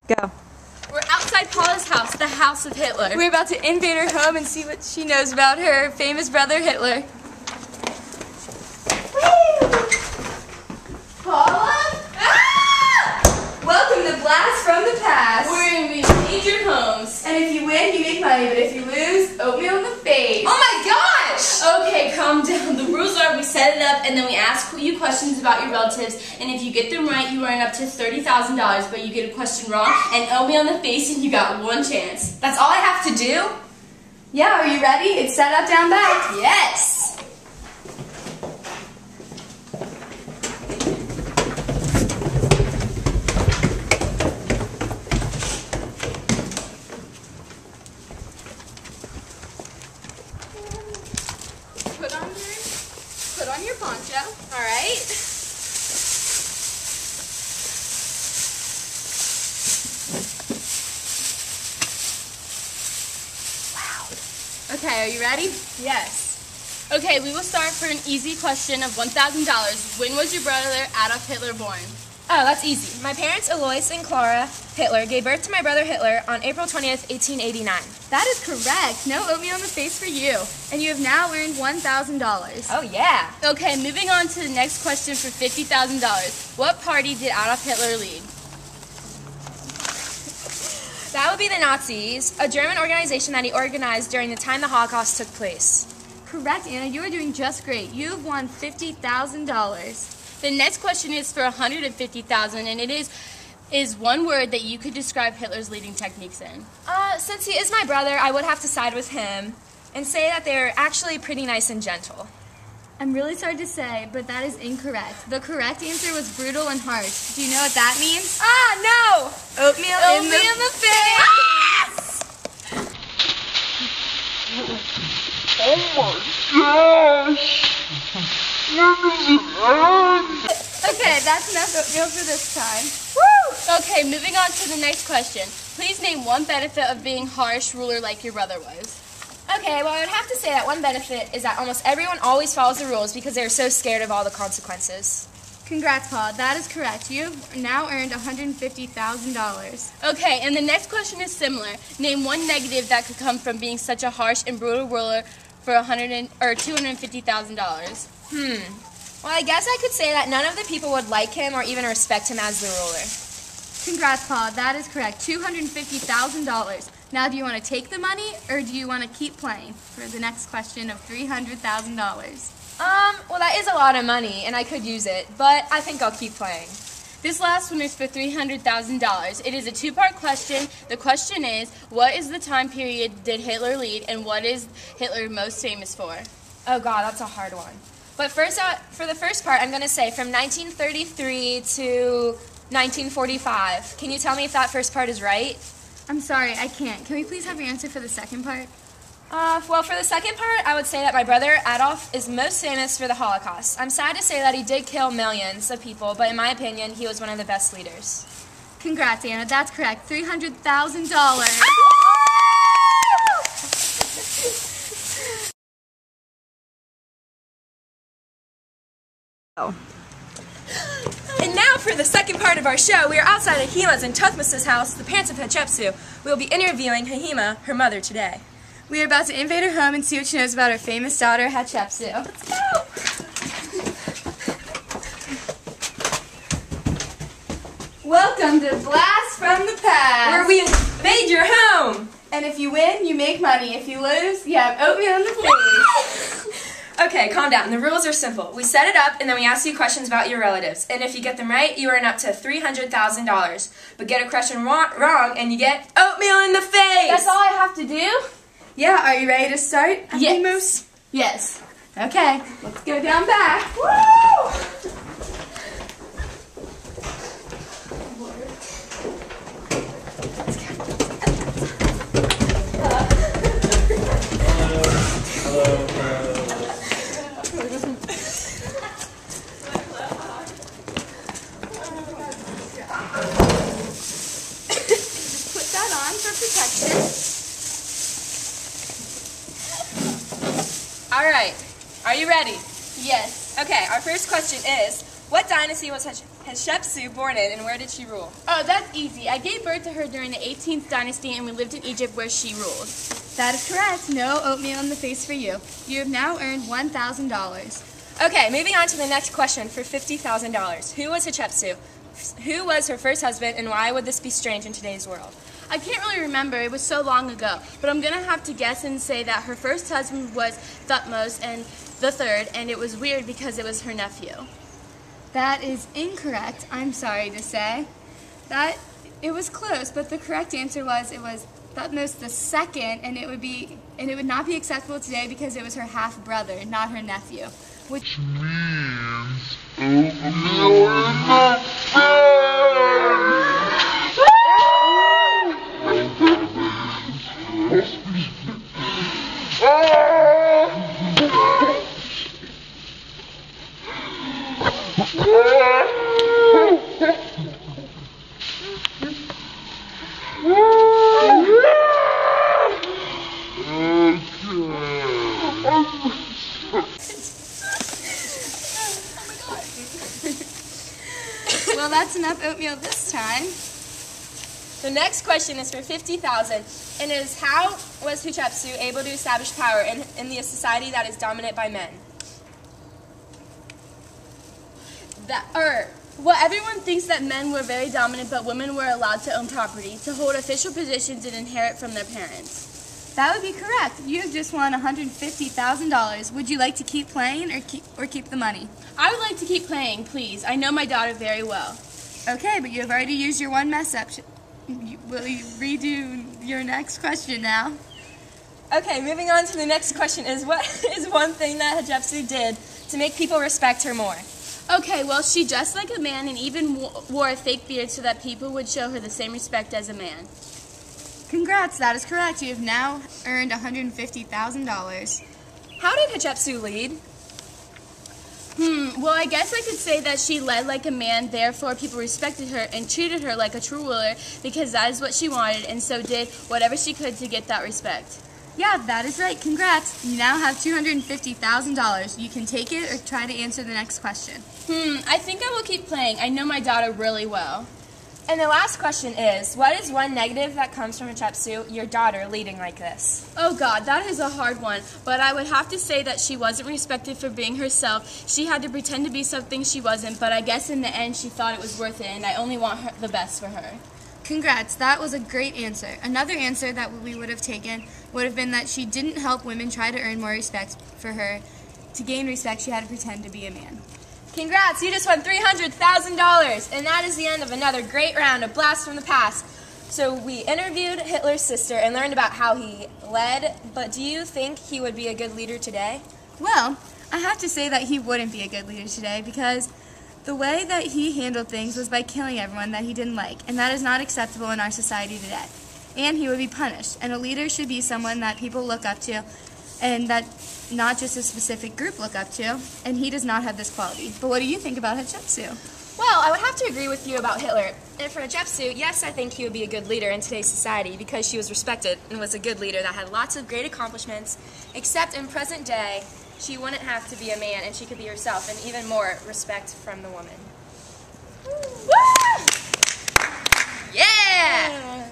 Go. We're outside Paula's house, the house of Hitler. We're about to invade her home and see what she knows about her famous brother Hitler. Paula? Ah! Welcome to Blast from the Past. We're going to invade your homes. And if you win, you make money, but if you lose, oatmeal in the face. Oh my gosh! Okay, calm down. The rules are we set it up and then we ask you questions about your relatives, and if you get them right, you earn up to $30,000, but you get a question wrong and oatmeal in the face and you got one chance. That's all I have to do? Yeah, are you ready? It's set up down back. Yes! Put on your poncho. All right. Wow. Okay, are you ready? Yes. Okay, we will start for an easy question of $1,000. When was your brother Adolf Hitler born? Oh, that's easy. My parents, Alois and Clara Hitler, gave birth to my brother Hitler on April 20th, 1889. That is correct. No oatmeal in the face for you. And you have now earned $1,000. Oh, yeah. Okay, moving on to the next question for $50,000. What party did Adolf Hitler lead? That would be the Nazis, a German organization that he organized during the time the Holocaust took place. Correct, Anna. You are doing just great. You have won $50,000. The next question is for $150,000, and it is one word that you could describe Hitler's leading techniques in. Since he is my brother, I would have to side with him and say that they're actually pretty nice and gentle. I'm really sorry to say, but that is incorrect. The correct answer was brutal and harsh. Do you know what that means? No! Oatmeal in the face! Oh my gosh! Okay, that's enough oatmeal for this time. Woo! Okay, moving on to the next question. Please name one benefit of being harsh ruler like your brother was. Okay, well, I would have to say that one benefit is that almost everyone always follows the rules because they're so scared of all the consequences. Congrats, Paula. That is correct. You have now earned $150,000. Okay, and the next question is similar. Name one negative that could come from being such a harsh and brutal ruler for $250,000. Well, I guess I could say that none of the people would like him or even respect him as the ruler. Congrats, Paula. That is correct. $250,000. Now, do you want to take the money, or do you want to keep playing for the next question of $300,000? Well, that is a lot of money, and I could use it, but I think I'll keep playing. This last one is for $300,000. It is a two-part question. The question is, what is the time period did Hitler lead, and what is Hitler most famous for? Oh, God, that's a hard one. But first, for the first part, I'm going to say from 1933 to 1945. Can you tell me if that first part is right? I'm sorry, I can't. Can we please have your answer for the second part? Well, for the second part, I would say that my brother Adolf is most famous for the Holocaust. I'm sad to say that he did kill millions of people, but in my opinion, he was one of the best leaders. Congrats, Anna. That's correct. $300,000. And now for the second part of our show, we are outside of Hima's and Tuthmas's house, the parents of Hatshepsut. We will be interviewing Hahima, her mother, today. We are about to invade her home and see what she knows about her famous daughter, Hatshepsut. Let's go! Welcome to Blast from the Past, Where we invade your home! And if you win, you make money. If you lose, you have oatmeal in the face. Okay, calm down. The rules are simple. We set it up, and then we ask you questions about your relatives. And if you get them right, you earn up to $300,000. But get a question wrong, and you get oatmeal in the face! That's all I have to do? Yeah, are you ready to start? Yes. Yes. Okay, let's go down back. Woo! Put that on for protection. All right. Are you ready? Yes. Okay, our first question is, What dynasty was Hatshepsut born in, and where did she rule? Oh, that's easy. I gave birth to her during the 18th dynasty, and we lived in Egypt where she ruled. That is correct. No oatmeal in the face for you. You have now earned $1,000. Okay, moving on to the next question for $50,000. Who was Hatshepsut? Who was her first husband, and why would this be strange in today's world? I can't really remember. It was so long ago. But I'm going to have to guess and say that her first husband was Thutmose and the third, and it was weird because it was her nephew. That is incorrect, I'm sorry to say. It was close, but the correct answer it was Thutmose the second, and it would not be acceptable today because it was her half brother, not her nephew. Which means oatmeal in the Well, that's enough oatmeal this time. The next question is for $50,000, and it is how was Hatshepsut able to establish power in the society that is dominated by men? Well, everyone thinks that men were very dominant, but women were allowed to own property, to hold official positions, and inherit from their parents. That would be correct. You have just won $150,000. Would you like to keep playing or keep the money? I would like to keep playing, please. I know my daughter very well. Okay, but you have already used your one mess up. Will you redo your next question now? Okay, moving on to the next question is what is one thing that Hatshepsut did to make people respect her more? Okay, well, she dressed like a man and even wore a fake beard so that people would show her the same respect as a man. Congrats, that is correct. You have now earned $150,000. How did Hatshepsut lead? Well, I guess I could say that she led like a man, therefore people respected her and treated her like a true ruler because that is what she wanted, and so did whatever she could to get that respect. Yeah, that is right. Congrats. You now have $250,000. You can take it or try to answer the next question. I think I will keep playing. I know my daughter really well. And the last question is, what is one negative that comes from Hatshepsut, your daughter, leading like this? Oh God, that is a hard one, but I would have to say that she wasn't respected for being herself. She had to pretend to be something she wasn't, but I guess in the end she thought it was worth it, and I only want the best for her. Congrats, that was a great answer. Another answer that we would have taken would have been that she didn't help women try to earn more respect for her. To gain respect, she had to pretend to be a man. Congrats, you just won $300,000, and that is the end of another great round of Blast from the Past. So we interviewed Hitler's sister and learned about how he led, but do you think he would be a good leader today? Well, I have to say that he wouldn't be a good leader today because the way that he handled things was by killing everyone that he didn't like, and that is not acceptable in our society today. And he would be punished, and a leader should be someone that people look up to and that not just a specific group look up to, and he does not have this quality. But what do you think about Hatshepsut? Well, I would have to agree with you about Hitler. And for Hatshepsut, yes, I think he would be a good leader in today's society because she was respected and was a good leader that had lots of great accomplishments, except in present day, she wouldn't have to be a man and she could be herself, and even more respect from the woman. Woo! Yeah!